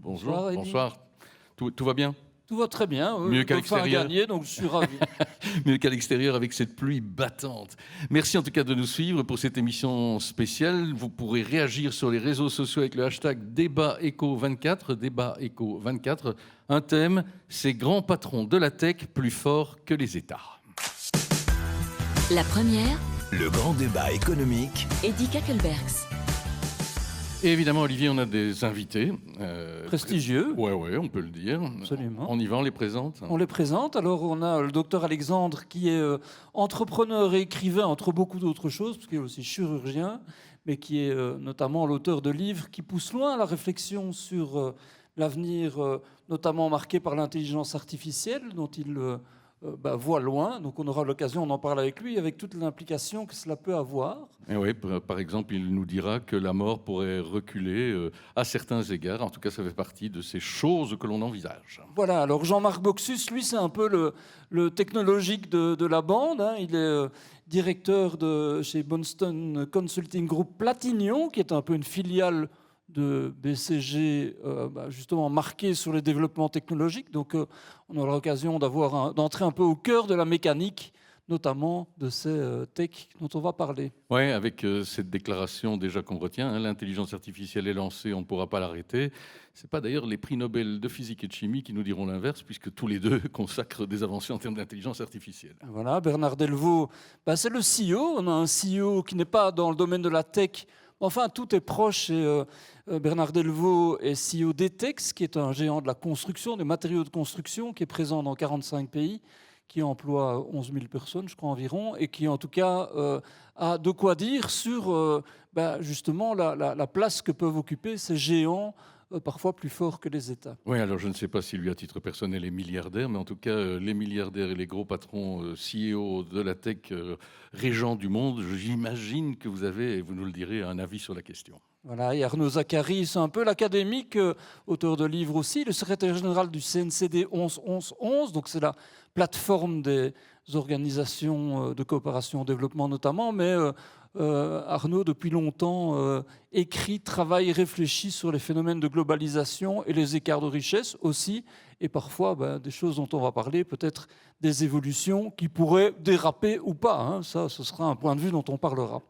Bonjour. Bonsoir, Eddy. Bonsoir. Tout va bien? Tout va très bien. Mieux qu'à Dauphin a l'extérieur. gagné, donc je suis ravi. Mieux qu'à l'extérieur avec cette pluie battante. Merci en tout cas de nous suivre pour cette émission spéciale. Vous pourrez réagir sur les réseaux sociaux avec le hashtag DébatEco24, DébatEco24. Un thème, ces grands patrons de la tech plus forts que les États. La première, Le grand débat économique. Eddy Kakelbergs. Et évidemment, Olivier, on a des invités. Prestigieux. Ouais, on peut le dire. Absolument. On y va, on les présente. On les présente. Alors, on a le docteur Alexandre qui est entrepreneur et écrivain, entre beaucoup d'autres choses, parce qu'il est aussi chirurgien, mais qui est notamment l'auteur de livres qui poussent loin la réflexion sur l'avenir, notamment marqué par l'intelligence artificielle, dont il voit loin. Donc, on aura l'occasion d'en parler avec lui, avec toute l'implication que cela peut avoir. Et oui, par exemple, il nous dira que la mort pourrait reculer à certains égards. En tout cas, ça fait partie de ces choses que l'on envisage. Voilà, alors Jean-Marc Boxus, lui, c'est un peu le technologique de la bande. Hein. Il est directeur chez Boston Consulting Group Platignon, qui est un peu une filiale de BCG, justement marquée sur les développements technologiques. Donc, on aura l'occasion d'entrer un peu au cœur de la mécanique, notamment de ces techs dont on va parler. Oui, avec cette déclaration déjà qu'on retient, hein, l'intelligence artificielle est lancée, on ne pourra pas l'arrêter. Ce n'est pas d'ailleurs les prix Nobel de physique et de chimie qui nous diront l'inverse, puisque tous les deux consacrent des avancées en termes d'intelligence artificielle. Voilà, Bernard Delvaux, c'est le CEO. On a un CEO qui n'est pas dans le domaine de la tech. Enfin, tout est proche. Et, Bernard Delvaux est CEO d'Etex, qui est un géant de la construction, des matériaux de construction, qui est présent dans 45 pays, qui emploie 11 000 personnes, je crois environ, et qui en tout cas a de quoi dire sur justement la place que peuvent occuper ces géants, parfois plus forts que les États. Oui, alors je ne sais pas si lui, à titre personnel, est milliardaire, mais en tout cas, les milliardaires et les gros patrons CEO de la tech régents du monde, j'imagine que vous avez, et vous nous le direz, un avis sur la question. Voilà, et Arnaud Zachary, c'est un peu l'académique, auteur de livres aussi, le secrétaire général du CNCD 11-11-11, donc c'est la plateforme des organisations de coopération au développement notamment, mais Arnaud, depuis longtemps, écrit, travaille et réfléchit sur les phénomènes de globalisation et les écarts de richesse aussi, et parfois des choses dont on va parler, peut-être des évolutions qui pourraient déraper ou pas. Hein. Ça, ce sera un point de vue dont on parlera.